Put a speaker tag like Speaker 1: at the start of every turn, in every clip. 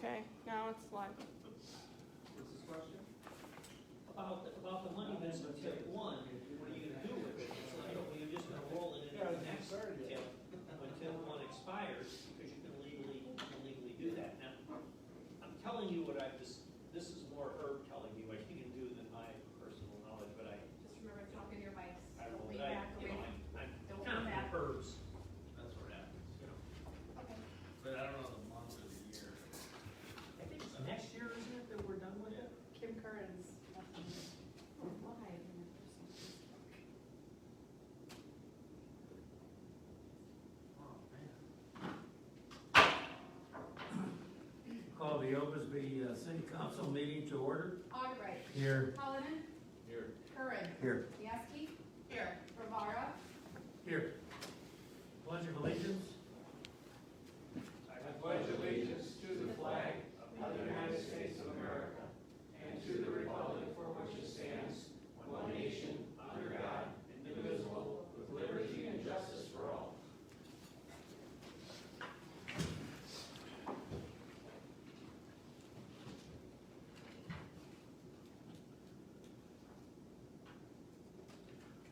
Speaker 1: Okay, now it's live.
Speaker 2: What's this question?
Speaker 3: About the money that's in tip one, what are you gonna do with it? It's like, well, you're just gonna roll it into the next tip when tip one expires, because you can legally do that. Now, I'm telling you what this is more Herb telling you what you can do than my personal knowledge, but
Speaker 4: Just remember to talk in your mics.
Speaker 3: I don't know,
Speaker 4: Lean
Speaker 3: but
Speaker 4: back away.
Speaker 3: I'm
Speaker 4: Don't
Speaker 3: kind of
Speaker 4: lean back.
Speaker 3: Herb's,
Speaker 2: That's what happens.
Speaker 3: you know.
Speaker 4: Okay.
Speaker 2: But I don't know the month or the year.
Speaker 3: I think it's next year, isn't it, that we're done with it?
Speaker 4: Kim Curran's. Why?
Speaker 2: Oh, man.
Speaker 5: Call the Oglesby City Council meeting to order.
Speaker 4: Albright.
Speaker 5: Here.
Speaker 4: Cullinan.
Speaker 2: Here.
Speaker 4: Curran.
Speaker 5: Here.
Speaker 4: Mieski. Here. Rivara.
Speaker 5: Here. Pledge of allegiance.
Speaker 6: I pledge allegiance to the flag of the United States of America and to the republic for which it stands, one nation, under God, indivisible, with liberty and justice for all.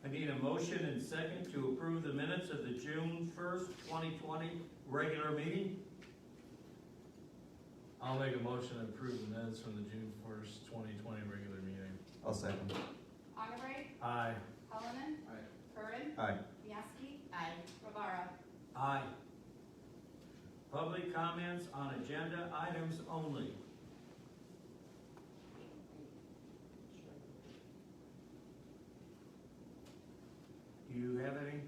Speaker 5: I need a motion and second to approve the minutes of the June 1st, 2020 regular meeting.
Speaker 7: I'll make a motion to approve the minutes from the June 1st, 2020 regular meeting.
Speaker 8: I'll second.
Speaker 4: Albright.
Speaker 7: Aye.
Speaker 4: Cullinan.
Speaker 2: Aye.
Speaker 4: Curran.
Speaker 8: Aye.
Speaker 4: Mieski. Aye. Rivara.
Speaker 5: Aye. Public comments on agenda items only. Do you have any?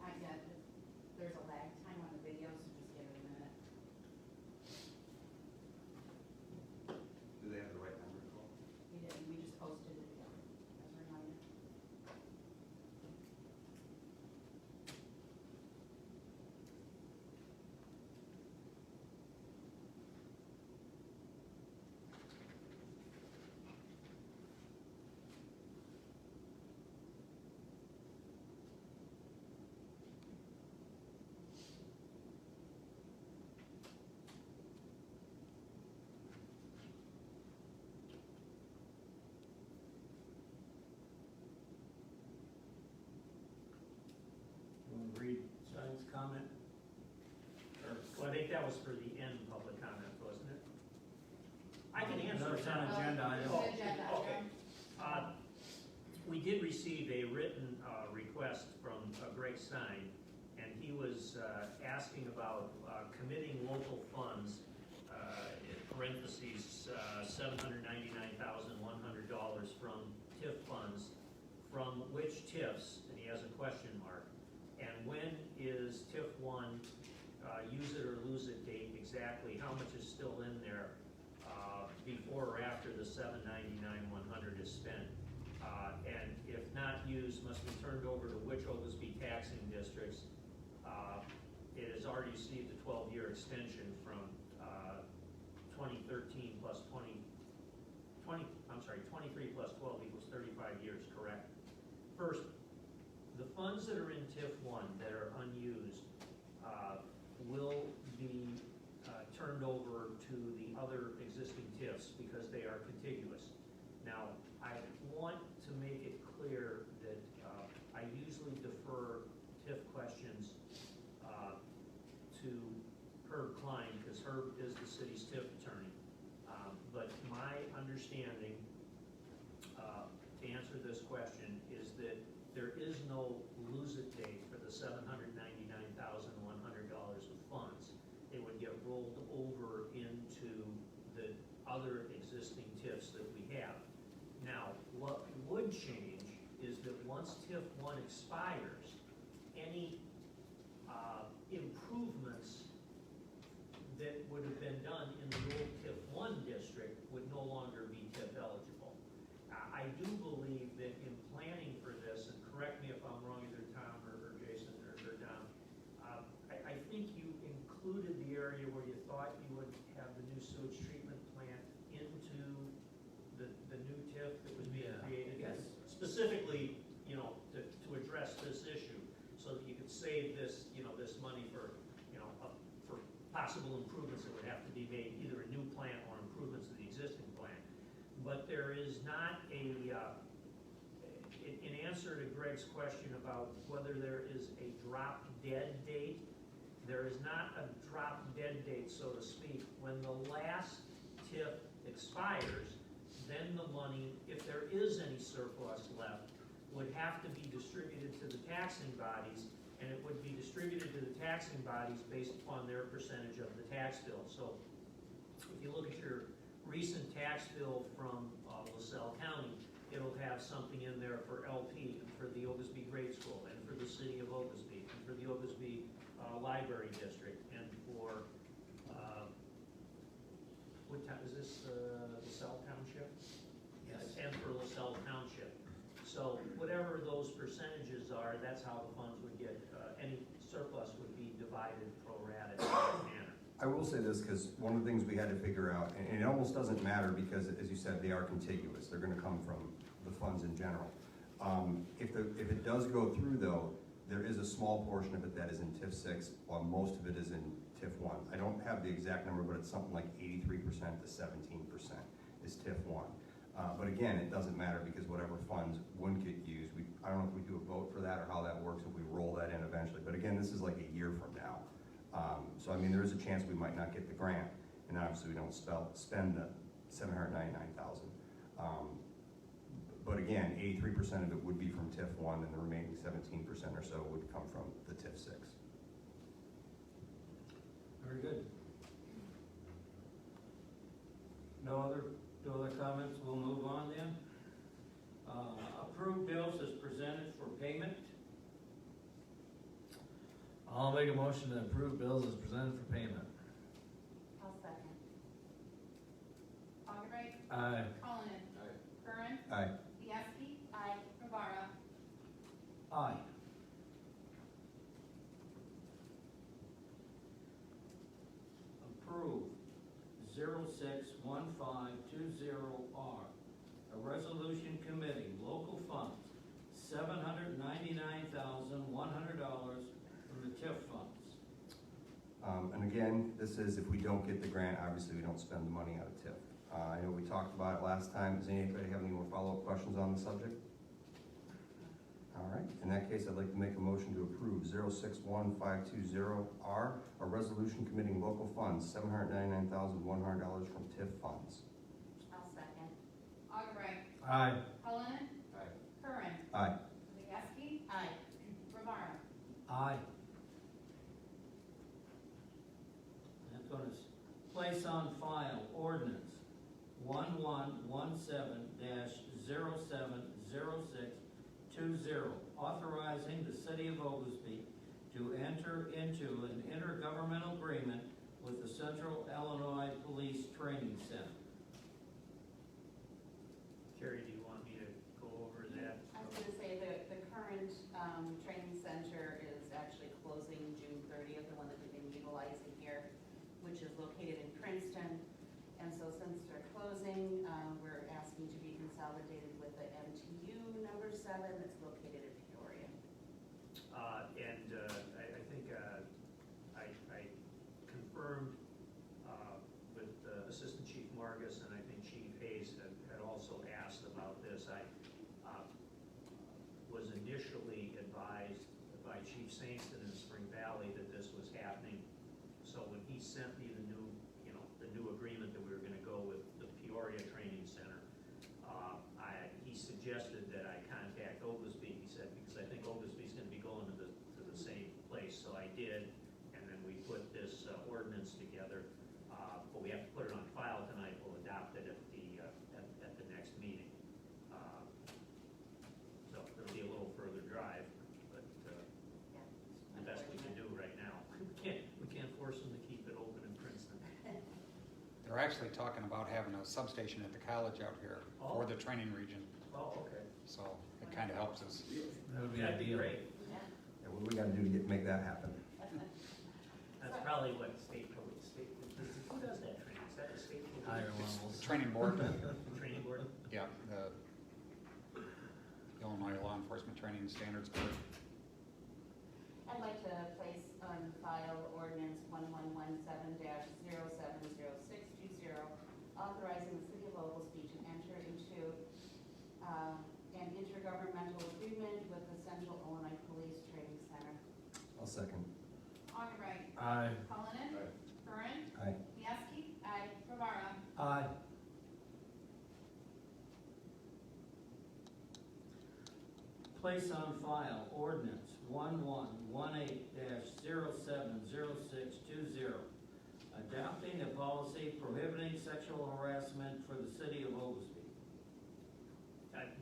Speaker 4: Not yet. There's a lag time on the video, so just give it a minute.
Speaker 8: Do they have the right number to call?
Speaker 4: We didn't, we just posted it as a reminder.
Speaker 5: You want to read Simon's comment?
Speaker 3: Well, I think that was for the end public comment, wasn't it? I can answer
Speaker 5: No, it's on
Speaker 3: that.
Speaker 5: agenda item.
Speaker 4: It's an agenda
Speaker 3: Okay.
Speaker 4: item.
Speaker 3: We did receive a written request from Greg Stein, and he was asking about committing local funds, in parentheses, $799,100 from TIF funds, from which TIFs, and he has a question mark, and when is TIF 1 use it or lose it date exactly, how much is still in there before or after the $799,100 is spent? And if not used, must be turned over to which Oglesby taxing districts. It has already received a 12-year extension from 2013 plus 23 plus 12 equals 35 years, correct? First, the funds that are in TIF 1 that are unused will be turned over to the other existing TIFs because they are contiguous. Now, I want to make it clear that I usually defer TIF questions to Herb Klein because Herb is the city's TIF attorney. But my understanding, to answer this question, is that there is no lose-it date for the $799,100 of funds. It would get rolled over into the other existing TIFs that we have. Now, what would change is that once TIF 1 expires, any improvements that would have been done in the old TIF 1 district would no longer be TIF eligible. I do believe that in planning for this, and correct me if I'm wrong, either Tom or Jason or Don, I think you included the area where you thought you would have the new sewage treatment plant into the new TIF that was being
Speaker 7: Yeah.
Speaker 3: created.
Speaker 5: Yes.
Speaker 3: Specifically, to address this issue, so that you could save this, this money for, for possible improvements that would have to be made, either a new plant or improvements to the existing plant. But there is not in answer to Greg's question about whether there is a drop dead date, there is not a drop dead date, so to speak. When the last TIF expires, then the money, if there is any surplus left, would have to be distributed to the taxing bodies, and it would be distributed to the taxing bodies based upon their percentage of the tax bill. So if you look at your recent tax bill from LaSalle County, it'll have something in there for LP, and for the Oglesby Grade School, and for the city of Oglesby, and for the Oglesby Library District, and for, what town, is this LaSalle Township? Yes. And for LaSalle Township. So whatever those percentages are, that's how the funds would get, any surplus would be divided pro rata in that manner.
Speaker 8: I will say this, because one of the things we had to figure out, and it almost doesn't matter because, as you said, they are contiguous. They're gonna come from the funds in general. If it does go through though, there is a small portion of it that is in TIF 6, while most of it is in TIF 1. I don't have the exact number, but it's something like 83% to 17% is TIF 1. But again, it doesn't matter because whatever funds wouldn't get used, I don't know if we do a vote for that or how that works, if we roll that in eventually. But again, this is like a year from now. So I mean, there is a chance we might not get the grant, and obviously we don't spend the $799,000. But again, 83% of it would be from TIF 1, and the remaining 17% or so would come from the TIF 6.
Speaker 5: Very good. No other comments, we'll move on then. Approved bills as presented for payment.
Speaker 7: I'll make a motion to approve bills as presented for payment.
Speaker 4: I'll second. Augubright.
Speaker 7: Aye.
Speaker 4: Cullinan. Curran.
Speaker 8: Aye.
Speaker 4: Bianski. Aye. Rivera.
Speaker 5: Aye. Approve 061520R, a resolution committing local funds, $799,100 from the TIF funds.
Speaker 8: And again, this is if we don't get the grant, obviously we don't spend the money out of TIF. I know we talked about it last time. Does anybody have any more follow-up questions on the subject? All right, in that case, I'd like to make a motion to approve 061520R, a resolution committing local funds, $799,100 from TIF funds.
Speaker 4: I'll second. Augubright.
Speaker 7: Aye.
Speaker 4: Cullinan.
Speaker 8: Aye.
Speaker 4: Curran.
Speaker 8: Aye.
Speaker 4: Bianski. Aye. Rivera.
Speaker 5: Aye. That's going to place on file ordinance 1117-070620, authorizing the city of Oglesby to enter into an intergovernmental agreement with the Central Illinois Police Training Center.
Speaker 3: Terry, do you want me to go over that?
Speaker 4: I was going to say the current training center is actually closing June 30th, the one that we've been utilizing here, which is located in Princeton. And so since they're closing, we're asking to be consolidated with the MTU number 7 that's located in Peoria.
Speaker 3: I think I confirmed with Assistant Chief Margus, and I think Chief Hayes had also asked about this. I was initially advised by Chief Saintston in Spring Valley that this was happening. So when he sent me the new agreement that we were going to go with the Peoria Training Center, he suggested that I contact Oglesby. He said, because I think Oglesby's going to be going to the same place. So I did, and then we put this ordinance together. But we have to put it on file tonight. We'll adopt it at the next meeting. So there'll be a little further drive, but the best we can do right now. We can't force them to keep it open in Princeton.
Speaker 1: They're actually talking about having a substation at the college out here for the training region,
Speaker 3: Oh, okay.
Speaker 1: so it kind of helps us.
Speaker 7: That would be
Speaker 3: That'd be
Speaker 7: ideal.
Speaker 3: great.
Speaker 4: Yeah.
Speaker 8: Yeah, what do we gotta do to make that happen?
Speaker 3: That's probably what who does that training? Is that a state?
Speaker 7: Higher
Speaker 1: The
Speaker 7: levels.
Speaker 1: training board,
Speaker 3: Training board?
Speaker 1: yeah, the Illinois Law Enforcement Training Standards Board.
Speaker 4: I'd like to place on file ordinance 1117-070620,
Speaker 7: Aye.
Speaker 6: Cullinan. Curran.
Speaker 8: Aye.
Speaker 6: Mieski. Aye. Rivera.
Speaker 5: Aye. Place on file ordinance 1118-070620, adopting a policy prohibiting sexual harassment for the city of Oglesby.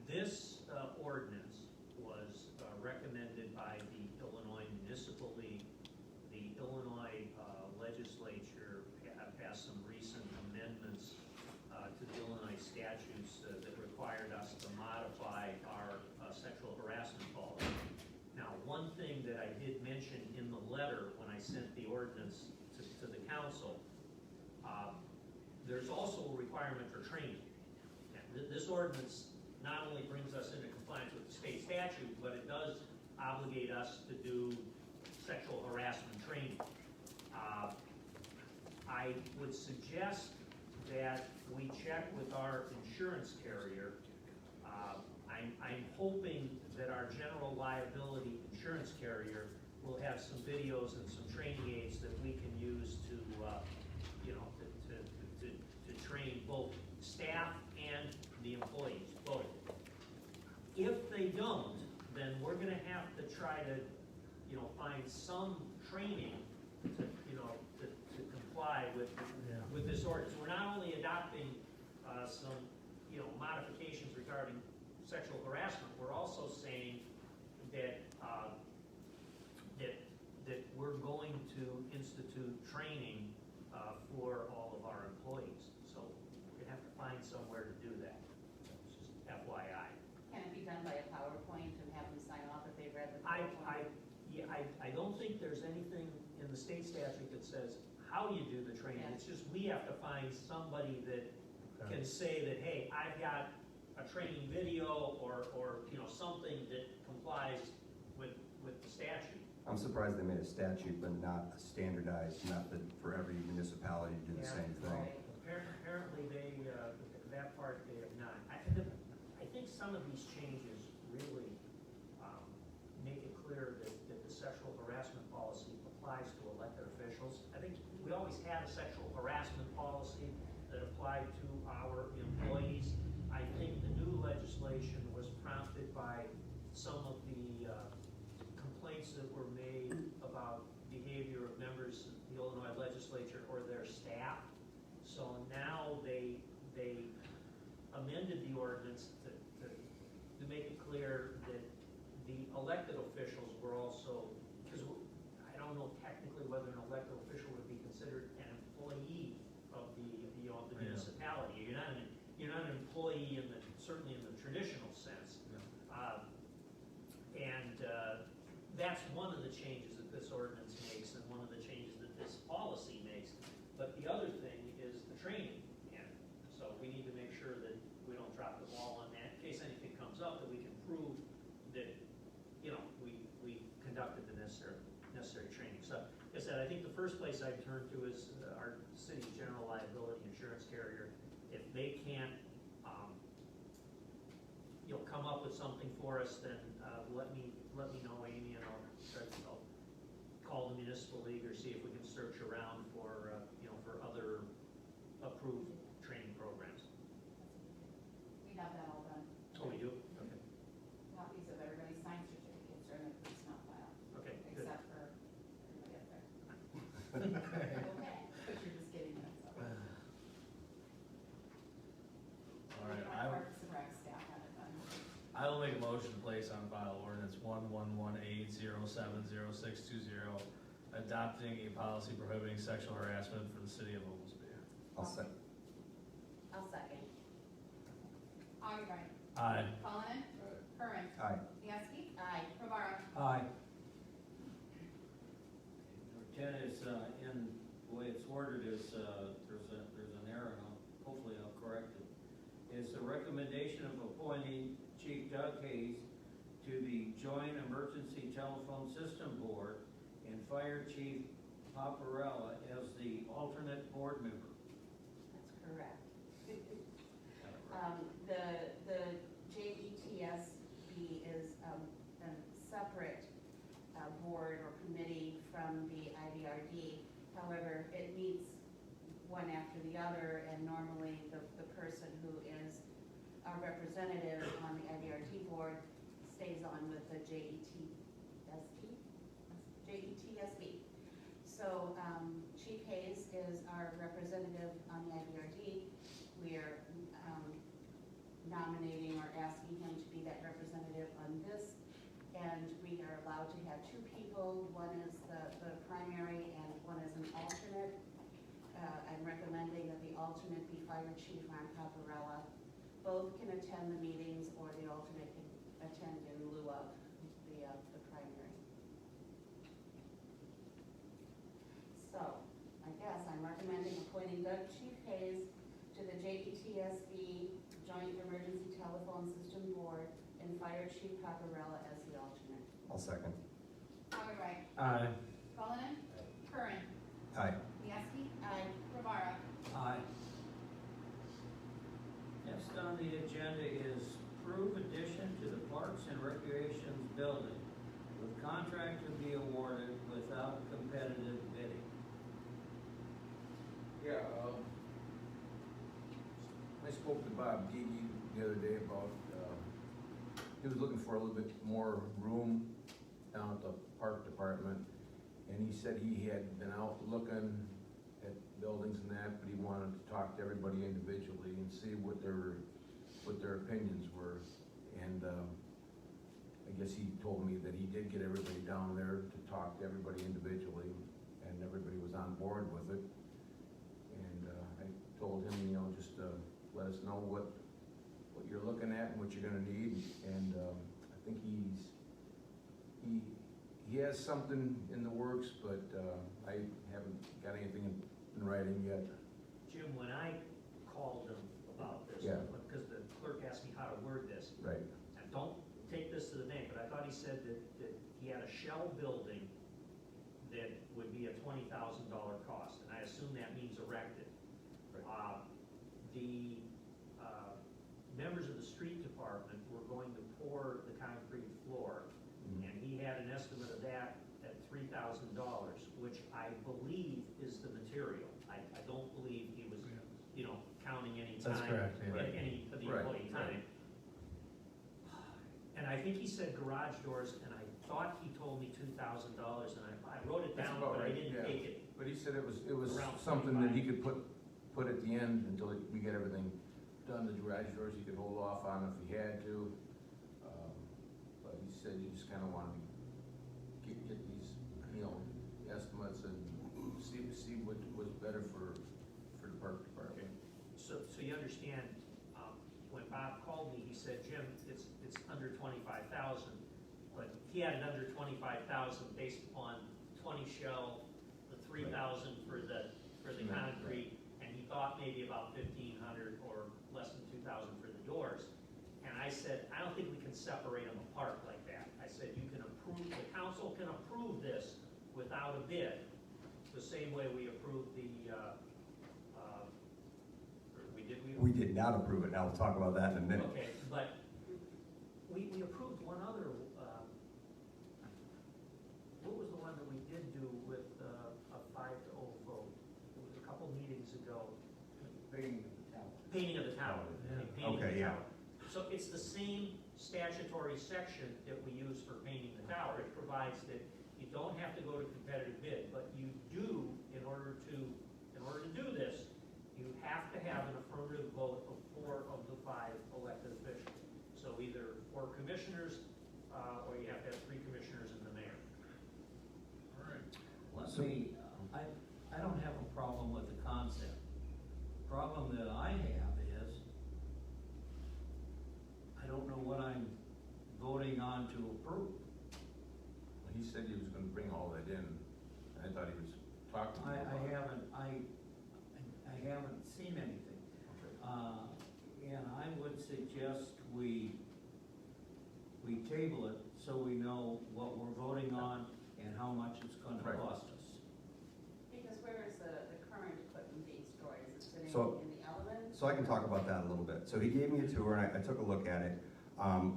Speaker 3: This ordinance was recommended by the Illinois Municipal League. The Illinois legislature passed some recent amendments to the Illinois statutes that required us to modify our sexual harassment policy. Now, one thing that I did mention in the letter when I sent the ordinance to the council, there's also a requirement for training. Now, this ordinance not only brings us into compliance with the state statute, but it does obligate us to do sexual harassment training. I would suggest that we check with our insurance carrier. I'm hoping that our general liability insurance carrier will have some videos and some training aids that we can use to, to train both staff and the employees, both. If they don't, then we're gonna have to try to, find some training to, to comply with this ordinance. We're not only adopting some, modifications regarding sexual harassment, we're also saying that, that we're going to institute training for all of our employees. So we're gonna have to find somewhere to do that. It's just FYI.
Speaker 4: Can it be done by a PowerPoint and have them sign off if they've read the PowerPoint?
Speaker 3: I don't think there's anything in the state statute that says how you do the training.
Speaker 4: Yeah.
Speaker 3: It's just we have to find somebody that can say that, hey, I've got a training video or something that complies with the statute.
Speaker 8: I'm surprised they made a statute, but not a standardized method for every municipality to do the
Speaker 3: Yeah.
Speaker 8: same thing.
Speaker 4: Right.
Speaker 3: Apparently they, that part they have not. I think some of these changes really make it clear that the sexual harassment policy applies to elected officials. I think we always had a sexual harassment policy that applied to our employees. I think the new legislation was prompted by some of the complaints that were made about behavior of members of the Illinois legislature or their staff. So now they amended the ordinance to make it clear that the elected officials were also, because I don't know technically whether an elected official would be considered an employee of the municipality. You're not an employee certainly in the traditional sense. That's one of the changes that this ordinance makes and one of the changes that this policy makes. But the other thing is the training. And so we need to make sure that we don't drop the ball on that in case anything comes up, that we can prove that, we conducted the necessary training. So, like I said, I think the first place I'd turn to is our city's general liability insurance carrier. If they can't, come up with something for us, then let me know, Amy, and I'll call the municipal league or see if we can search around for for other approved training programs.
Speaker 6: We have that all done.
Speaker 3: Oh, we do? Okay.
Speaker 6: Copies of everybody's signed certificates are in the police not file,
Speaker 3: Okay, good.
Speaker 6: except for everybody up there. Okay, but you're just getting it, so.
Speaker 7: All right,
Speaker 6: Our Parks and Rec staff had it done.
Speaker 7: I will make a motion to place on file ordinance 1118-070620, adopting a policy prohibiting sexual harassment for the city of Oglesby.
Speaker 8: I'll second.
Speaker 4: I'll second.
Speaker 6: Augubright.
Speaker 7: Aye.
Speaker 6: Cullinan. Curran.
Speaker 8: Aye.
Speaker 6: Mieski.
Speaker 4: Aye.
Speaker 6: Rivera.
Speaker 5: Aye. Number 10 is, in the way it's worded is, there's an error, and hopefully I'll correct it. It's a recommendation of appointing Chief Doug Hayes to the Joint Emergency Telephone System Board and Fire Chief Paparella as the alternate board member.
Speaker 4: That's correct. The JETSB is a separate board or committee from the IVRD. However, it meets one after the other, and normally the person who is our representative on the IDRT board stays on with the JETSB. So Chief Hayes is our representative on the IDRD. We are nominating or asking him to be that representative on this. And we are allowed to have two people. One is the primary and one is an alternate. I'm recommending that the alternate be Fire Chief Ron Paparella. Both can attend the meetings, or the alternate can attend in lieu of the primary. So, I guess I'm recommending appointing Doug Chief Hayes to the JETSB Joint Emergency Telephone System Board and Fire Chief Paparella as the alternate.
Speaker 8: I'll second.
Speaker 9: Augubright.
Speaker 7: Aye.
Speaker 9: Cullinan. Curran.
Speaker 8: Aye.
Speaker 9: Mieski.
Speaker 4: Aye.
Speaker 9: Rivara.
Speaker 5: Aye. Next on the agenda is approve addition to the Parks and Recreations building with contract to be awarded without competitive bidding.
Speaker 6: Yeah, I spoke to Bob Gigi the other day about, he was looking for a little bit more room down at the park department. And he said he had been out looking at buildings and that, but he wanted to talk to everybody individually and see what their opinions were. And, I guess he told me that he did get everybody down there to talk to everybody individually, and everybody was on board with it. And, I told him, you know, just, let us know what you're looking at and what you're gonna need. And, I think he has something in the works, but, I haven't got anything in writing yet.
Speaker 3: Jim, when I called him about this,
Speaker 6: Yeah.
Speaker 3: because the clerk asked me how to word this,
Speaker 6: Right.
Speaker 3: and don't take this to the bank, but I thought he said that he had a shell building that would be a $20,000 cost, and I assume that means erected.
Speaker 6: Right.
Speaker 3: The members of the street department were going to pour the concrete floor,
Speaker 6: Mhm.
Speaker 3: and he had an estimate of that at $3,000, which I believe is the material. I don't believe he was, you know, counting any time.
Speaker 7: That's correct, yeah.
Speaker 3: Any of the
Speaker 6: Right,
Speaker 3: employee time.
Speaker 6: right.
Speaker 3: And I think he said garage doors, and I thought he told me $2,000, and I wrote it
Speaker 6: That's
Speaker 3: down,
Speaker 6: about
Speaker 3: but I
Speaker 6: right,
Speaker 3: didn't
Speaker 6: yeah.
Speaker 3: take it.
Speaker 6: But he said it was
Speaker 3: Around
Speaker 6: something that
Speaker 3: 25.
Speaker 6: he could put at the end until we get everything done. The garage doors he could hold off on if he had to. But he said he just kinda wanted to get these, you know, estimates and see what was better for the park department.
Speaker 3: So you understand, when Bob called me, he said, Jim, it's under 25,000, but he had it under 25,000 based upon 20 shell, the 3,000 for the
Speaker 6: Right.
Speaker 3: concrete, and he thought maybe about 1,500 or less than 2,000 for the doors. And I said, I don't think we can separate them apart like that. I said, you can approve, the council can approve this without a bid, the same way we approved the,
Speaker 8: We did not approve it. Now we'll talk about that in a minute.
Speaker 3: Okay, but we approved one other, what was the one that we did do with a 5-0 vote? It was a couple meetings ago. Painting of the tower. Painting of the tower.
Speaker 8: Okay, yeah.
Speaker 3: So it's the same statutory section that we use for painting the tower. It provides that you don't have to go to competitive bid, but you do, in order to do this, you have to have an affirmative vote of 4 of the 5 elected officials. So either 4 commissioners, or you have to have 3 commissioners and the mayor.
Speaker 5: Let me, I don't have a problem with the concept. The problem that I have is, I don't know what I'm voting on to approve.
Speaker 6: He said he was gonna bring all that in. I thought he was talking
Speaker 5: I
Speaker 6: about it.
Speaker 5: haven't seen anything. And I would suggest we table it so we know what we're voting on and how much it's gonna
Speaker 6: Right.
Speaker 5: cost us.
Speaker 4: Because where is the current equipment being stored? Is it sitting
Speaker 8: So-
Speaker 4: in the element?
Speaker 8: So I can talk about that a little bit. So he gave me a tour, and I took a look at it.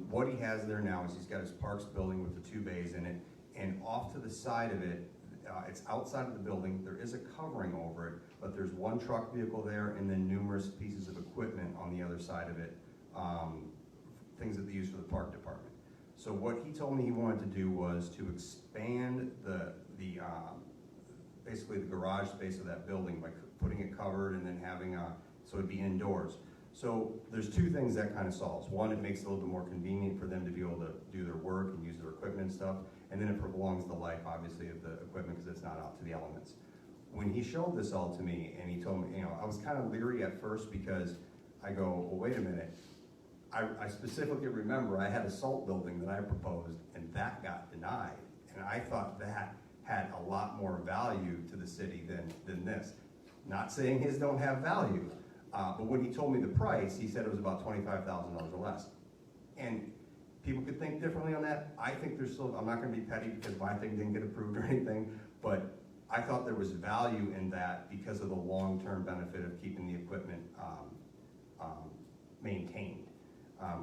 Speaker 8: What he has there now is he's got his parks building with the 2 bays in it, and off to the side of it, It's outside of the building, there is a covering over it, but there's one truck vehicle there and then numerous pieces of equipment on the other side of it, things that they use for the park department. So what he told me he wanted to do was to expand basically the garage space of that building by putting it covered and then having so it'd be indoors. So there's two things that kind of solves. One, it makes it a little bit more convenient for them to be able to do their work and use their equipment and stuff. And then it prolongs the life, obviously, of the equipment because it's not out to the elements. When he showed this all to me and he told me, I was kind of leery at first because I go, well, wait a minute. I specifically remember I had a salt building that I proposed and that got denied. And I thought that had a lot more value to the city than this. Not saying his don't have value, but when he told me the price, he said it was about $25,000 or less. And people could think differently on that. I think there's still, I'm not gonna be petty because my thing didn't get approved or anything, but I thought there was value in that because of the long-term benefit of keeping the equipment maintained.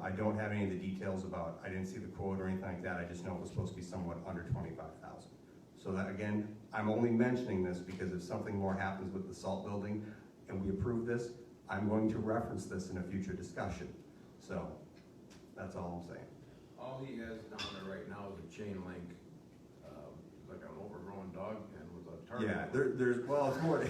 Speaker 8: I don't have any of the details about, I didn't see the quote or anything like that, I just know it was supposed to be somewhat under 25,000. So that, again, I'm only mentioning this because if something more happens with the salt building and we approve this, I'm going to reference this in a future discussion. So, that's all I'm saying.
Speaker 6: All he has down there right now is a chain link, like an overgrown dog pen with a target.
Speaker 8: Yeah, well, it's more.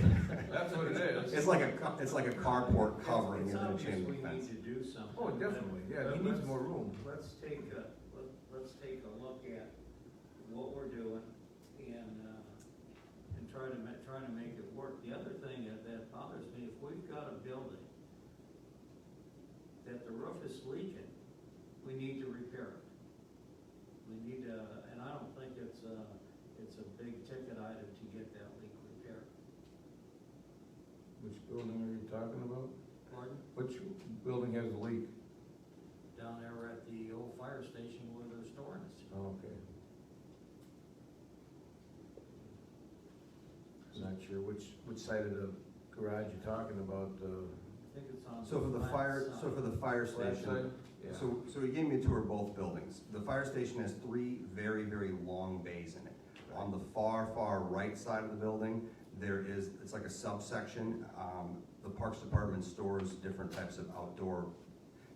Speaker 6: That's what it is.
Speaker 8: It's like a carport covering
Speaker 5: It's
Speaker 8: and then a
Speaker 5: obvious
Speaker 8: chain
Speaker 5: we
Speaker 8: link fence.
Speaker 5: need to do something.
Speaker 6: Oh, definitely, yeah, he needs more room.
Speaker 5: Let's take a look at what we're doing and try to make it work. The other thing that bothers me, if we've got a building that the roof is leaking, we need to repair it. We need to, and I don't think it's a big ticket item to get that leak repaired.
Speaker 6: Which building are you talking about?
Speaker 5: Pardon?
Speaker 6: Which building has a leak?
Speaker 5: Down there at the old fire station where they're storing it.
Speaker 6: Oh, okay. Not sure which side of the garage you're talking about,
Speaker 5: I think it's on.
Speaker 8: So for the fire
Speaker 6: flat
Speaker 8: station,
Speaker 6: side? Yeah.
Speaker 8: so he gave me a tour of both buildings. The fire station has 3 very, very long bays in it. On the far right side of the building, it's like a subsection. The Parks Department stores different types of outdoor,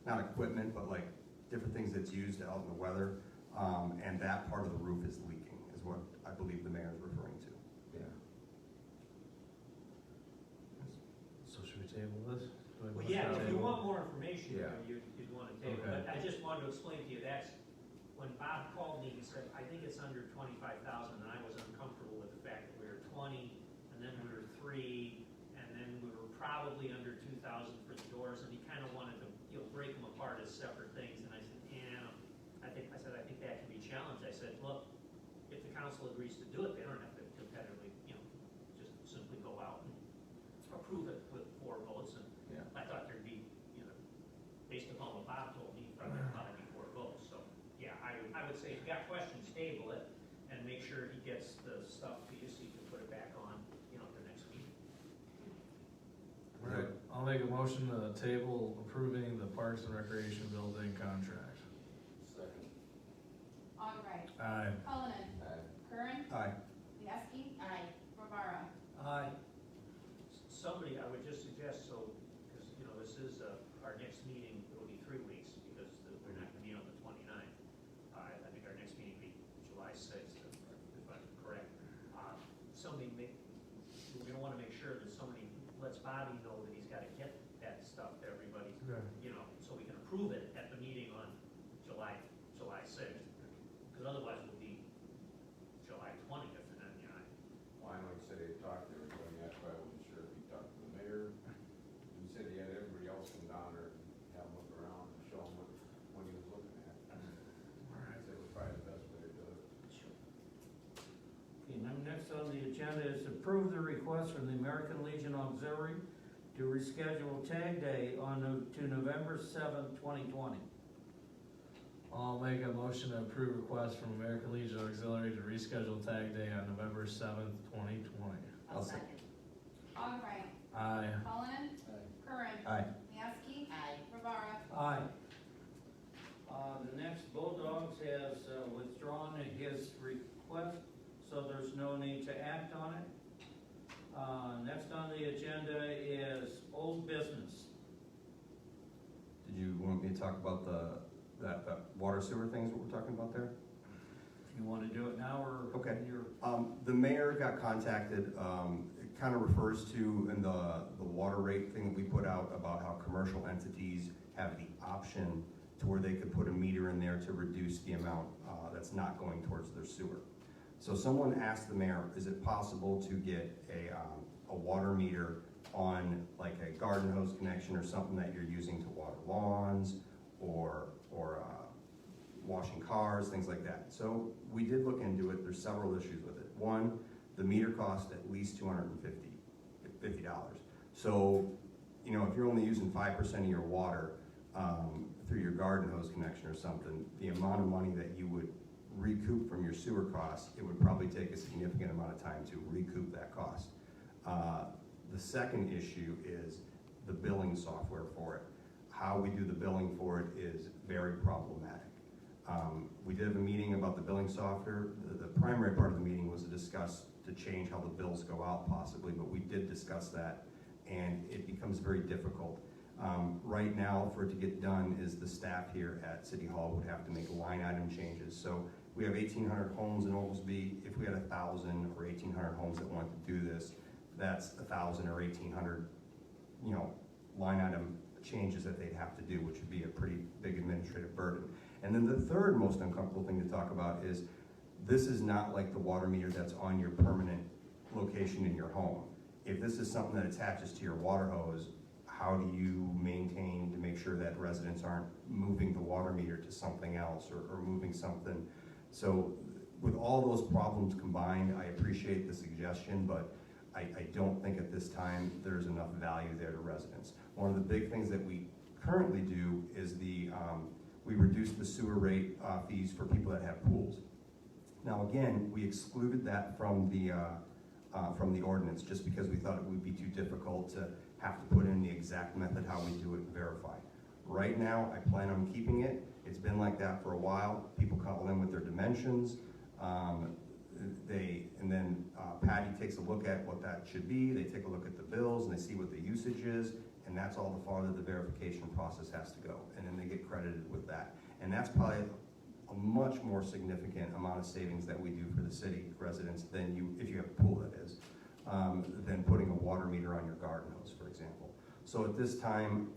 Speaker 8: not equipment, but like different things that's used out in the weather. And that part of the roof is leaking, is what I believe the mayor is referring to.
Speaker 6: Yeah.
Speaker 7: So should we table this? Do we
Speaker 3: Well,
Speaker 7: want
Speaker 3: yeah,
Speaker 7: to
Speaker 3: if you
Speaker 7: table?
Speaker 3: want more information,
Speaker 6: Yeah.
Speaker 3: you'd want to take it,
Speaker 7: Okay.
Speaker 3: but I just wanted to explain to you, that's, when Bob called me, he said, I think it's under 25,000, and I was uncomfortable with the fact that we were 20, and then we were 3, and then we were probably under 2,000 for the doors, and he kind of wanted to, break them apart as separate things, and I said, I think that can be challenged. I said, look, if the council agrees to do it, they don't have to competitively, just simply go out and approve it with 4 votes, and
Speaker 6: Yeah.
Speaker 3: I thought there'd be, based upon what Bob told me, probably be 4 votes, so, yeah, I would say if you got questions, table it, and make sure he gets the stuff to you so you can put it back on, the next meeting.
Speaker 7: All right, I'll make a motion to table approving the Parks and Recreation Building contract.
Speaker 6: Second.
Speaker 9: Augubright.
Speaker 7: Aye.
Speaker 9: Cullinan.
Speaker 6: Aye.
Speaker 9: Curran.
Speaker 8: Aye.
Speaker 9: Mieski. Aye. Rivera.
Speaker 5: Aye.
Speaker 3: Somebody, I would just suggest, so, because, this is, our next meeting, it'll be 3 weeks, because we're not gonna meet on the 29th. I think our next meeting will be July 6th, if I'm correct. We don't wanna make sure that somebody lets Bobby know that he's gotta get that stuff to everybody,
Speaker 7: Okay.
Speaker 3: so we can approve it at the meeting on July 6th. Because otherwise it'll be July 20th, and then,
Speaker 6: Well, I know he said he talked to everybody, that's why I wasn't sure if he talked to the mayor. He said he had everybody else come down there and have a look around and show him what he was looking at. I said it was probably the best way to do it.
Speaker 5: Okay, now next on the agenda is approve the request from the American Legion Auxiliary to reschedule Tag Day to November 7th, 2020.
Speaker 7: I'll make a motion to approve request from American Legion Auxiliary to reschedule Tag Day on November 7th, 2020.
Speaker 4: I'll second.
Speaker 9: Augubright.
Speaker 7: Aye.
Speaker 9: Cullinan. Curran.
Speaker 8: Aye.
Speaker 9: Mieski.
Speaker 4: Aye.
Speaker 9: Rivera.
Speaker 5: Aye. The next Bulldogs has withdrawn his request, so there's no need to act the agenda is old business.
Speaker 8: Did you want me to talk about that water sewer things, what we're talking about there?
Speaker 5: If you want to do it now or?
Speaker 8: Okay.
Speaker 5: you're-
Speaker 8: The mayor got contacted, it kind of refers to in the water rate thing that we put out about how commercial entities have the option to where they could put a meter in there to reduce the amount that's not going towards their sewer. So someone asked the mayor, is it possible to get a water meter on like a garden hose connection or something that you're using to water lawns or washing cars, things like that. So we did look into it. There's several issues with it. One, the meter cost at least $250. So, you know, if you're only using 5% of your water through your garden hose connection or something, the amount of money that you would recoup from your sewer costs, it would probably take a significant amount of time to recoup that cost. The second issue is the billing software for it. How we do the billing for it is very problematic. We did have a meeting about the billing software. The primary part of the meeting was to discuss to change how the bills go out possibly, but we did discuss that and it becomes very difficult. Right now, for it to get done is the staff here at City Hall would have to make line item changes. So we have 1,800 homes in Oglesby. If we had 1,000 or 1,800 homes that wanted to do this, that's 1,000 or 1,800, you know, line item changes that they'd have to do, which would be a pretty big administrative burden. And then the third most uncomfortable thing to talk about is this is not like the water meter that's on your permanent location in your home. If this is something that attaches to your water hose, how do you maintain to make sure that residents aren't moving the water meter to something else or moving something? So with all those problems combined, I appreciate the suggestion, but I don't think at this time there's enough value there to residents. One of the big things that we currently do is we reduce the sewer rate fees for people that have pools. Now again, we excluded that from the ordinance just because we thought it would be too difficult to have to put in the exact method how we do it and verify. Right now, I plan on keeping it. It's been like that for a while. People call in with their dimensions. And then Patty takes a look at what that should be. They take a look at the bills and they see what the usage is, and that's all the farther the verification process has to go. And then they get credited with that. And that's probably a much more significant amount of savings that we do for the city residents than if you have a pool, that is, than putting a water meter on your garden hose, for example. So at this time,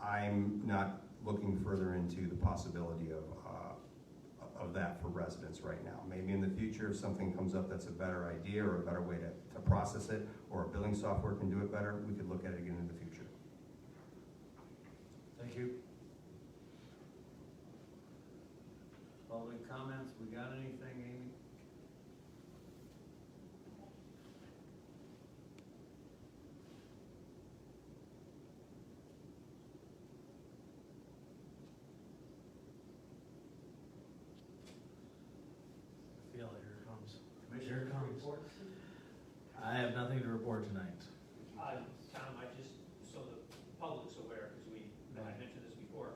Speaker 8: I'm not looking further into the possibility of that for residents right now. Maybe in the future, if something comes up that's a better idea or a better way to process it, or a billing software can do it better, we could look at it again in the future.
Speaker 7: Thank you.
Speaker 5: Public comments, we got anything, Amy?
Speaker 7: I feel it, here it comes.
Speaker 5: Commissioner
Speaker 7: Here it comes.
Speaker 5: report?
Speaker 7: I have nothing to report tonight.
Speaker 3: Tom, so the public's aware, because I mentioned this before,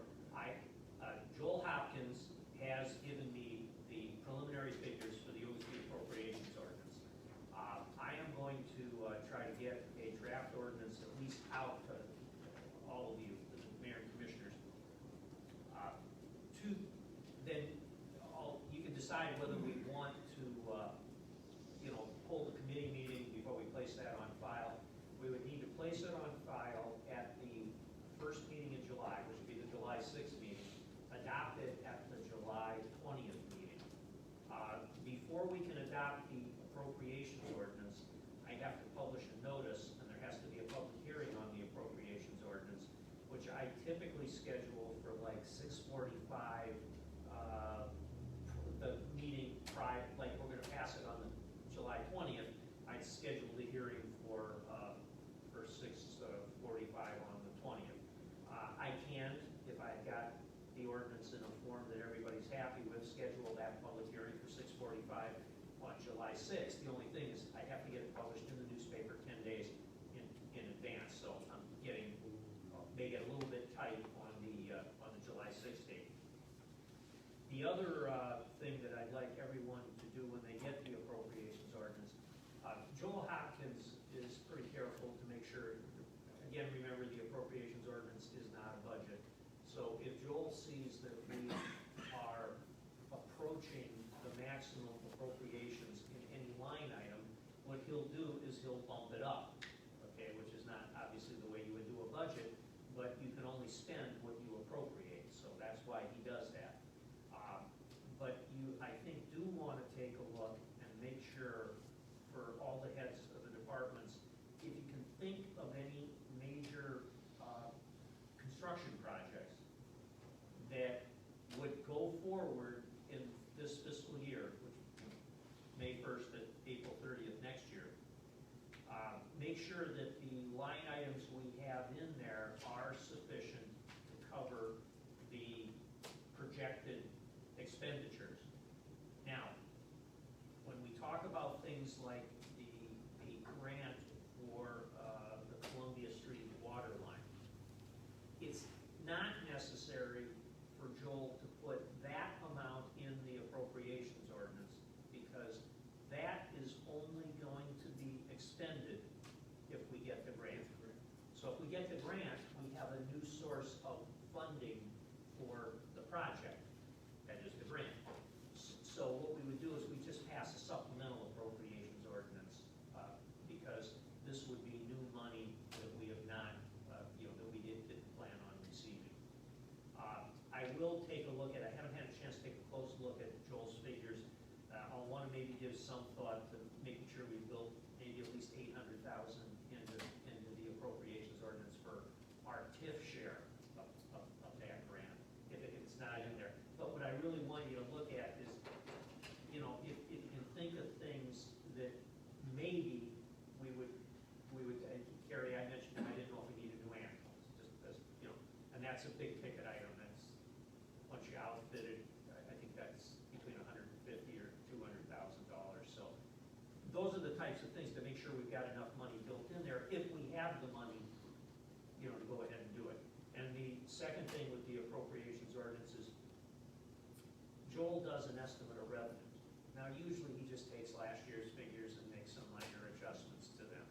Speaker 3: Joel Hopkins has given me the preliminary figures for the Oglesby appropriations ordinance. I am going to try to get a draft ordinance at least out to all of you, the mayor and commissioners. You can decide whether we want to, hold a committee meeting before we place that on file. We would need to place it on file at the first meeting in July, which would be the July 6th meeting, adopt it at the July 20th meeting. Before we can adopt the appropriations ordinance, I have to publish a notice, and there has to be a public hearing on the appropriations ordinance, which I typically schedule for like 6:45, the meeting prior, like we're gonna pass it on the July 20th, I'd schedule the hearing for 6:45 on the 20th. I can, if I got the ordinance in a form that everybody's happy with, schedule that public hearing for 6:45 on July 6th. The only thing is I have to get it published in the newspaper 10 days in advance, so I'm may get a little bit tight on the July 6th date. The other thing that I'd like everyone to do when they get the appropriations ordinance, Joel Hopkins is pretty careful to make sure construction projects that would go forward in this fiscal year, which May 1st to April 30th next year. Make sure that the line items we have in there are sufficient to cover the projected expenditures. Now, when we talk about things like the grant for the Columbia Street water line, it's not necessary for Joel to put that amount in the appropriations ordinance, because that is only going to be expended if we get the grant. So if we get the grant, we have a new source of funding for the project, that is the grant. So what we would do is we just pass a supplemental appropriations ordinance, because this would be new money that we have not, that we didn't plan on receiving. I will take a look at, I haven't had a chance to take a close look at Joel's figures. I'll want to maybe give some thought to making sure we build maybe at least 800,000 into the appropriations ordinance for our TIF share of that grant, if it's not in there. But what I really want you to look at is, if you can think of things that maybe we would, Carrie, I mentioned, I didn't know if we needed new ambulance, just as, and that's a big ticket item. That's, once you outfit it, I think that's between $150,000 or $200,000. So those are the types of things to make sure we've got enough money built in there, if we have the money, to go ahead and do it. And the second thing with the appropriations ordinance is Joel does an estimate of revenues. Now, usually he just takes last year's figures and makes some minor adjustments to them.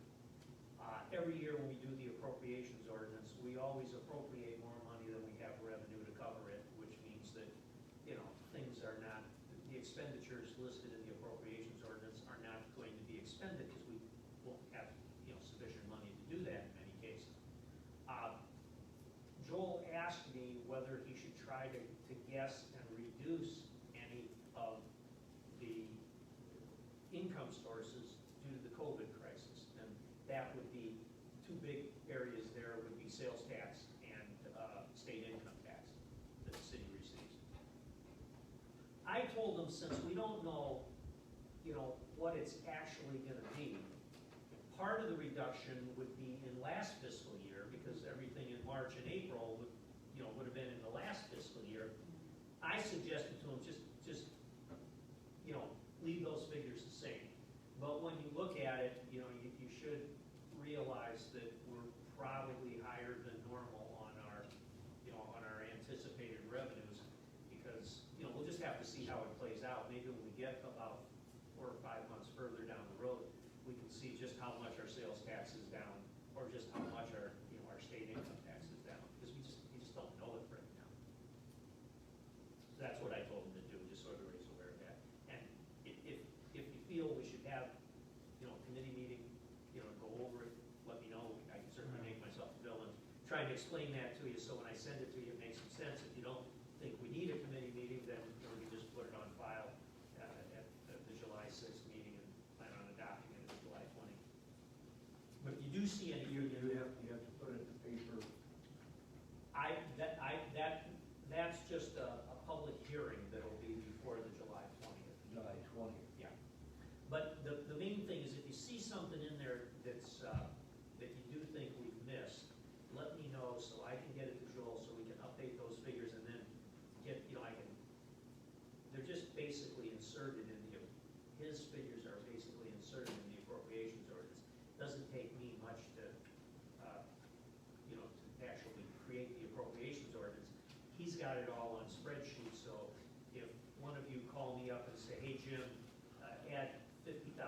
Speaker 3: Every year when we do the appropriations ordinance, we always appropriate more money than we have revenue to cover it, which means that, things are not, the expenditures listed in the appropriations ordinance are not going to be expended, because we won't have, sufficient money to do that in many cases. Joel asked me whether he should try to guess and reduce any of the income sources due to the COVID crisis. And that would be two big areas there would be sales tax and state income tax that the city receives. I told him, since we don't know, what it's actually going to be, part of the reduction would be in last fiscal year, because everything in March and April would have been in the last fiscal year. I suggested to him, just leave those figures the same. But when you look at it, you should realize that we're probably higher than normal on our, on our anticipated revenues, because, we'll just have to see how it plays out. Maybe when we get about 4 or 5 months further down the road, we can see just how much our sales tax is down, or just how much our, our state income tax is down, because we just don't know it right now. So that's what I told him to do, just sort of raise aware of that. And if you feel we should have, committee meeting, go over it, let me know. I can certainly make myself available and try to explain that to you, so when I send it to you, it makes some sense. If you don't think we need a committee meeting, then we can just put it on file at the July 6th meeting and plan on adopting it at July 20th. But if you do see any,
Speaker 6: You have to put it in the paper.
Speaker 3: That's just a public hearing that'll be before the July 20th.
Speaker 6: July 20th.
Speaker 3: Yeah. But the main thing is, if you see something in there that's, that you do think we've missed, let me know so I can get it to Joel, so we can update those figures, and then get, they're just basically inserted in his figures are basically inserted in the appropriations ordinance. Doesn't take me much to, to actually create the appropriations ordinance. He's got it all on spreadsheets, so if one of you call me up and say, hey, Jim, add $50,000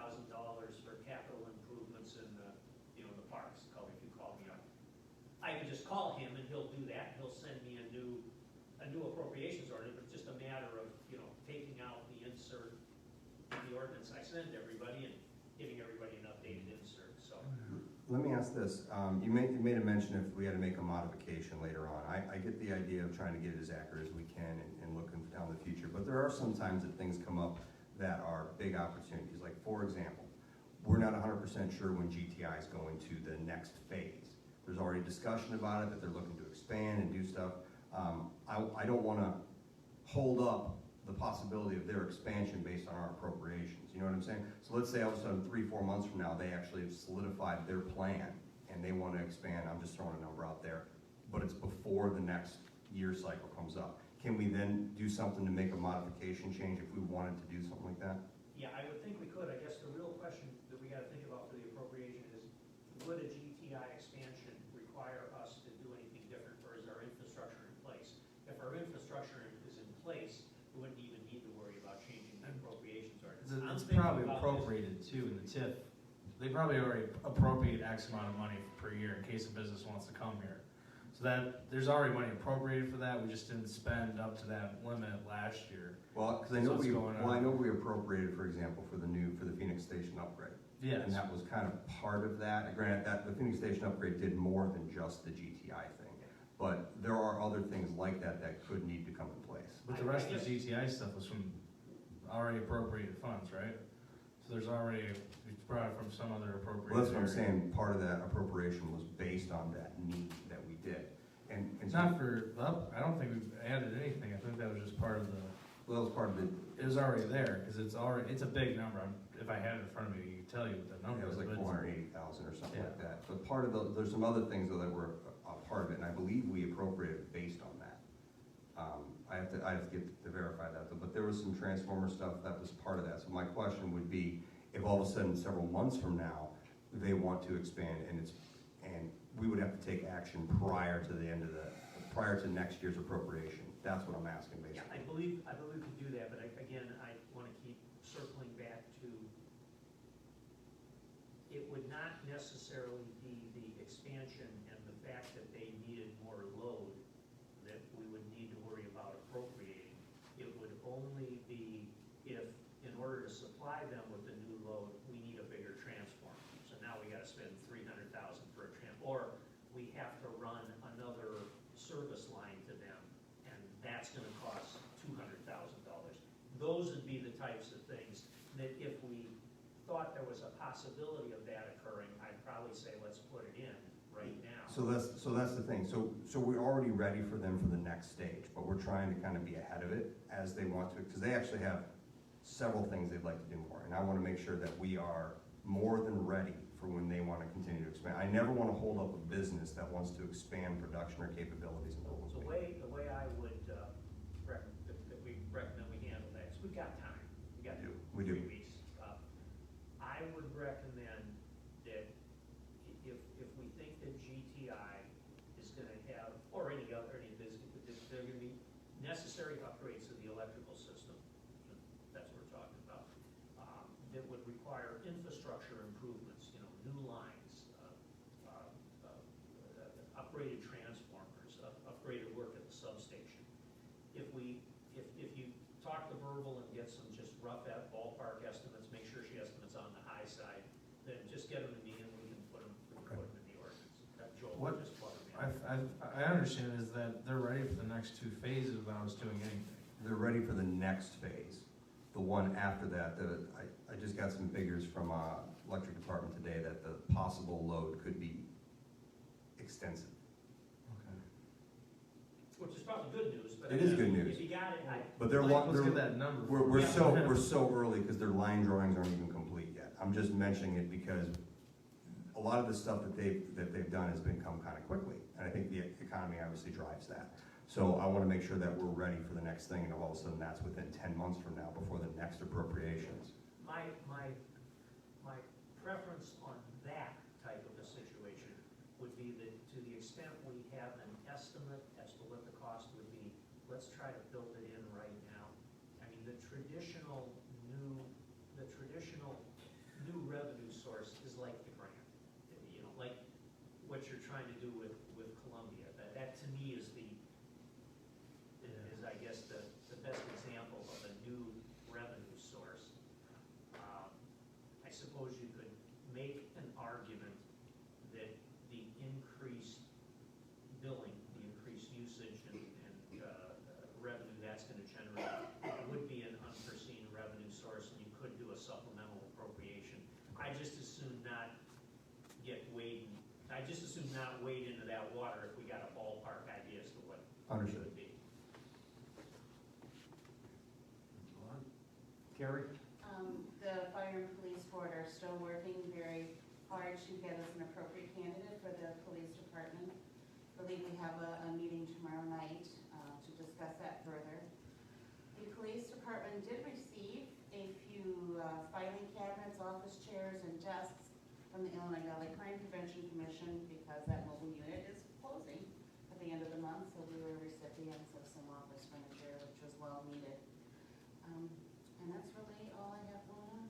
Speaker 3: for capital improvements in the, the parks, if you call me up, I can just call him and he'll do that. He'll send me a new appropriations ordinance. But it's just a matter of, taking out the insert in the ordinance I send everybody and giving everybody an updated insert, so.
Speaker 8: Let me ask this, you made a mention if we had to make a modification later on. I get the idea of trying to get it as accurate as we can and looking down the future, but there are some times that things come up that are big opportunities. Like, for example, we're not 100% sure when GTI is going to the next phase. there's already discussion about it, that they're looking to expand and do stuff. I don't wanna hold up the possibility of their expansion based on our appropriations, you know what I'm saying? So let's say all of a sudden, 3-4 months from now, they actually have solidified their plan and they wanna expand, I'm just throwing a number out there, but it's before the next year cycle comes up. Can we then do something to make a modification change if we wanted to do something like that?
Speaker 3: Yeah, I would think we could. I guess the real question that we gotta think about for the appropriation is, would a GTI expansion require us to do anything different, or is our infrastructure in place? If our infrastructure is in place, we wouldn't even need to worry about changing the appropriations ordinance. I'm
Speaker 7: It's
Speaker 3: thinking
Speaker 7: probably
Speaker 3: about this-
Speaker 7: appropriated too in the TIF. They probably already appropriate X amount of money per year in case a business wants to come here. So that, there's already money appropriated for that, we just didn't spend up to that limit last year.
Speaker 8: Well, because I know
Speaker 7: So what's
Speaker 8: we,
Speaker 7: going on?
Speaker 8: well, I know we appropriated, for example, for the Phoenix Station upgrade.
Speaker 7: Yes,
Speaker 8: And that was kind of part of that. Granted, that the Phoenix Station upgrade did more than just the GTI thing. But there are other things like that that could need to come in place.
Speaker 7: but the rest of the GTI stuff was from already appropriated funds, right? So there's already, it's brought it from some other appropriate.
Speaker 8: Well, that's what I'm
Speaker 7: area.
Speaker 8: saying, part of that appropriation was based on that need that we did. And
Speaker 7: It's
Speaker 8: so,
Speaker 7: not for, I don't think we've added anything, I think that was just part of the,
Speaker 8: well, that was part of the,
Speaker 7: it was already there, cause it's already, it's a big number. If I had it in front of me, I could tell you what the number
Speaker 8: it
Speaker 7: is.
Speaker 8: was like
Speaker 7: but it's-
Speaker 8: 480,000 or something like
Speaker 7: Yeah.
Speaker 8: that. But part of the, there's some other things though that were a part of it, and I believe we appropriated based on that. I have to get to verify that though, but there was some transformer stuff that was part of that. So my question would be, if all of a sudden several months from now, they want to expand and we would have to take action prior to the end of prior to next year's appropriation. That's what I'm asking
Speaker 3: Yeah,
Speaker 8: basically.
Speaker 3: I believe we could do that, but again, I wanna keep circling back to, it would not necessarily be the expansion and the fact that they needed more load that we would need to worry about appropriating. It would only be if, in order to supply them with the new load, we need a bigger transformer. So now we gotta spend 300,000 for a or we have to run another service line to them, and that's gonna cost $200,000. Those would be the types of things that if we thought there was a possibility of that occurring, I'd probably say, let's put it in right now.
Speaker 8: So that's the thing. So we're already ready for them for the next stage, but we're trying to kind of be ahead of it as they want to, because they actually have several things they'd like to do more. And I want to make sure that we are more than ready for when they want to continue to expand. I never want to hold up a business that wants to expand production or capabilities in Oklahoma.
Speaker 3: The way I would, that we recommend we handle that is we've got time.
Speaker 8: We do.
Speaker 3: 3 weeks. I would recommend that if we think that GTI is gonna have, or any business, if there are gonna be necessary upgrades to the electrical system, that's what we're talking about, that would require infrastructure improvements, new lines, upgraded transformers, upgraded work at the substation. If you talk to Verbal and get some just rough ballpark estimates, make sure she estimates on the high side, then just get them to me and we can put them in the ordinance. Joel,
Speaker 7: What-
Speaker 3: just plug them in.
Speaker 7: I understand is that they're ready for the next 2 phases without us doing anything.
Speaker 8: They're ready for the next phase. The one after that, I just got some figures from electric department today that the possible load could be extensive.
Speaker 7: Okay.
Speaker 3: Which is probably good news, but.
Speaker 8: It is good news.
Speaker 3: If you got it,
Speaker 8: But they're,
Speaker 7: Let's get that number.
Speaker 8: we're
Speaker 3: Yeah.
Speaker 8: so early because their line drawings aren't even complete yet. I'm just mentioning it because a lot of the stuff that they've done has been come kind of quickly. And I think the economy obviously drives that. So I want to make sure that we're ready for the next thing, and all of a sudden that's within 10 months from now before the next appropriations.
Speaker 3: My preference on that type of a situation would be that to the extent we have an estimate as to what the cost would be, let's try to build it in right now. I mean, the traditional new revenue source is like the grant, like what you're trying to do with Columbia. That to me is I guess the best example of a new revenue source. I suppose you could make an argument that the increased billing, the increased usage and revenue that's going to generate would be an unforeseen revenue source, and you could do a supplemental appropriation. I just as soon not get weighed. I I just assume not wade into that water if we got a ballpark idea as to what it
Speaker 8: Understood.
Speaker 3: would be.
Speaker 5: Carrie?
Speaker 4: The fire and police board are still working very hard to get us an appropriate candidate for the police department. I believe we have a meeting tomorrow night to discuss that further. The police department did receive a few filing cabinets, office chairs, and desks from the Illinois Valley Crime Prevention Commission because that mobile unit is closing at the end of the month, so we were recipients of some office furniture, which was well needed. And that's really all I have going on.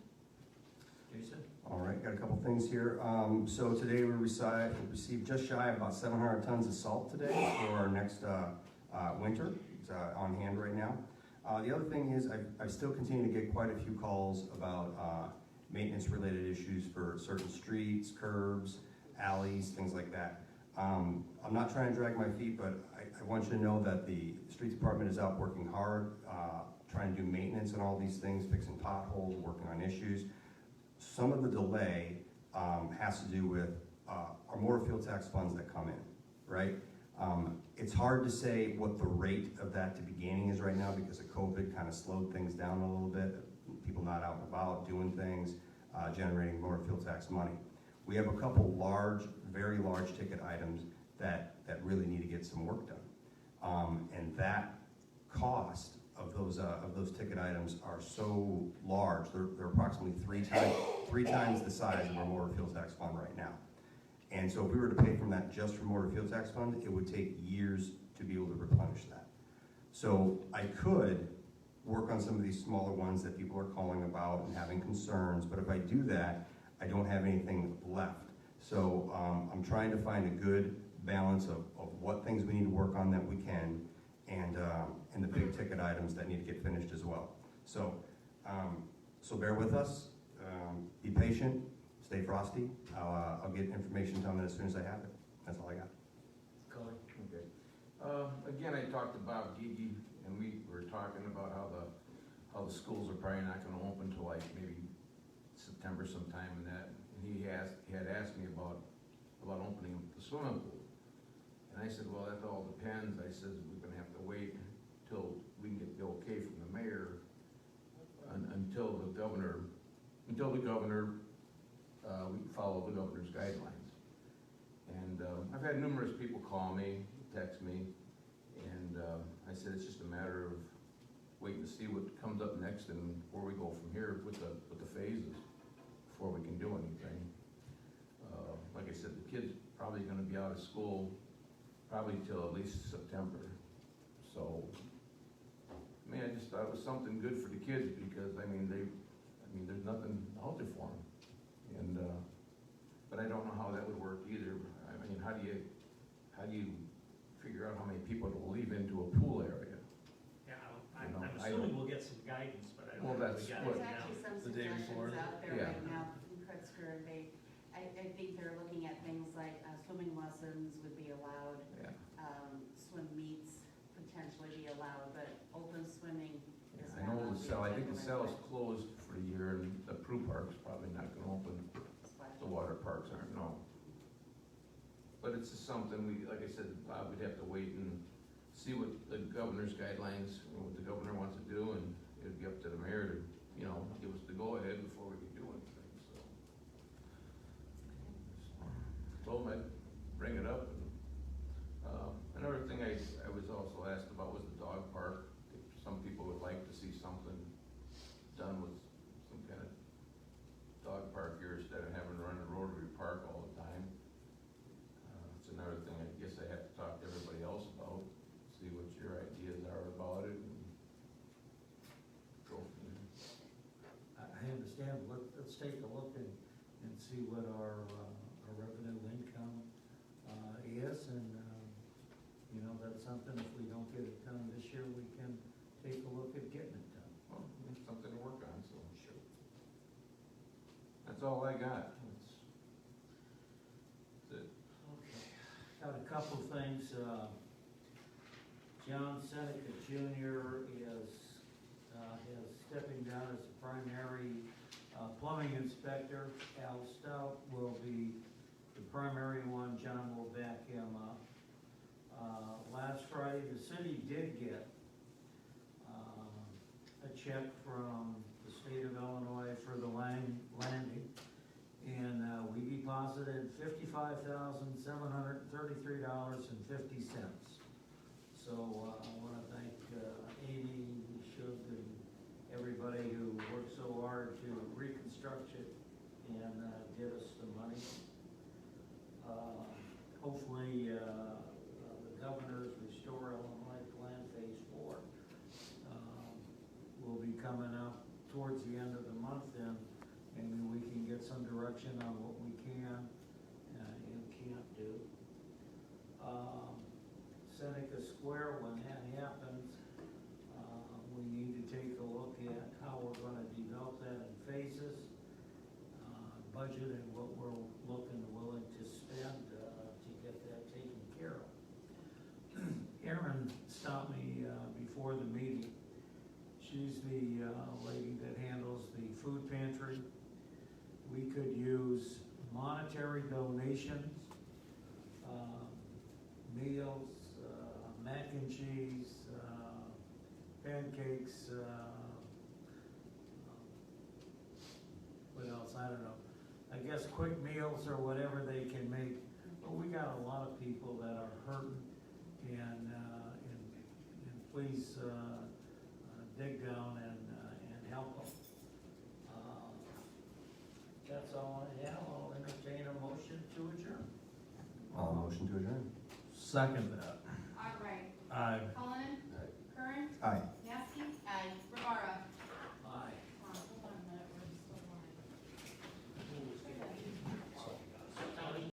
Speaker 5: Jason?
Speaker 8: All right, got a couple things here. So today we received just shy of about 700 tons of salt today for our next winter. It's on hand right now. The other thing is I still continue to get quite a few calls about maintenance related issues for certain streets, curbs, alleys, things like that. I'm not trying to drag my feet, but I want you to know that the street department is out working hard, trying to do maintenance on all these things, fixing potholes, working on issues. Some of the delay has to do with our motor fuel tax funds that come in, right? It's hard to say what the rate of that to be gaining is right now because of COVID kind of slowed things down a little bit. People not out and about doing things, generating motor fuel tax money. We have a couple large, very large ticket items that really need to get some work done. And that cost of those ticket items are so large. They're approximately three times the size of our motor fuel tax fund right now. And so if we were to pay from that just for motor fuel tax fund, it would take years to be able to replenish that. So I could work on some of these smaller ones that people are calling about and having concerns, but if I do that, I don't have anything left. So I'm trying to find a good balance of what things we need to work on that we can, and the big ticket items that need to get finished as well. So bear with us, be patient, stay frosty. I'll get information to them as soon as I have it. That's all I got.
Speaker 5: Cully?
Speaker 6: Okay. Again, I talked about Gigi, and we were talking about how the schools are probably not gonna open till like maybe September sometime, and that, and he had asked me about opening the swimming pool. And I said, well, that all depends. I said, we're gonna have to wait till we can get the okay from the mayor, until the governor, we follow the governor's guidelines. And I've had numerous people call me, text me, and I said it's just a matter of waiting to see what comes up next and where we go from here with the phases before we can do anything. Like I said, the kid's probably gonna be out of school probably till at least September. So, I mean, I just thought it was something good for the kids because, I mean, there's nothing out there for them. And, but I don't know how that would work either. I mean, how do you figure out how many people will leave into a pool area?
Speaker 3: Yeah,
Speaker 6: You know,
Speaker 3: I'm
Speaker 6: I
Speaker 3: assuming
Speaker 6: don't-
Speaker 3: we'll get some guidance, but I don't
Speaker 6: Well,
Speaker 3: know if
Speaker 6: that's
Speaker 3: we got
Speaker 6: what-
Speaker 3: it
Speaker 4: There's
Speaker 3: now.
Speaker 4: actually some
Speaker 7: The day before.
Speaker 4: suggestions out there
Speaker 6: Yeah.
Speaker 4: right now from Pritzker. I think they're looking at things like swimming lessons would be allowed,
Speaker 6: Yeah.
Speaker 4: swim meets potentially be allowed, but open swimming is
Speaker 6: I
Speaker 4: not
Speaker 6: know
Speaker 4: on
Speaker 6: the cell, I think the cell is
Speaker 4: agenda
Speaker 6: closed for the year, and the Prue Park's probably not gonna open,
Speaker 4: right now.
Speaker 6: the water parks aren't, no. But it's just something like I said, Bob, we'd have to wait and see what the governor's guidelines, what the governor wants to do, and it'd be up to the mayor to, give us the go-ahead before we can do anything, so. Told him I'd bring it up, and, another thing I was also asked about was the dog park. Some people would like to see something done with some kind of dog park here instead of having to run to Rotary Park all the time. It's another thing I guess I have to talk to everybody else about, see what your ideas are about it, and go from there.
Speaker 5: I understand, let's take a look and see what our revenue income is, and, that's something, if we don't get it done this year, we can take a look at getting it done.
Speaker 6: Well, it's something to work on, so. Sure. That's all I got. That's it.
Speaker 5: Okay, got a couple things, John Seneca Jr. is stepping down as the primary plumbing inspector. Al Stout will be the primary one, John will back him up. Last Friday, the city did get a check from the state of Illinois for the landing, and we deposited $55,733.50. So I want to thank Amy, Shug, and everybody who worked so hard to reconstruct it and get us the money. Hopefully, the governor's Restore Illinois Plan Phase 4 will be coming up towards the end of the month, and maybe we can get some direction on what we can and can't do. Seneca Square, when that happens, we need to take a look at how we're gonna develop that in phases, budget and what we're willing to spend to get that taken care of. Erin stopped me before the meeting. She's the lady that handles the food pantry. We could use monetary donations, meals, mac and cheese, pancakes, what else, I don't know. I guess quick meals or whatever they can make, but we got a lot of people that are hurting, and please dig down and help them. That's all I have. I'll entertain a motion to adjourn.
Speaker 8: Motion to adjourn.
Speaker 7: Second that.
Speaker 9: Albright.
Speaker 7: Aye.
Speaker 9: Colin.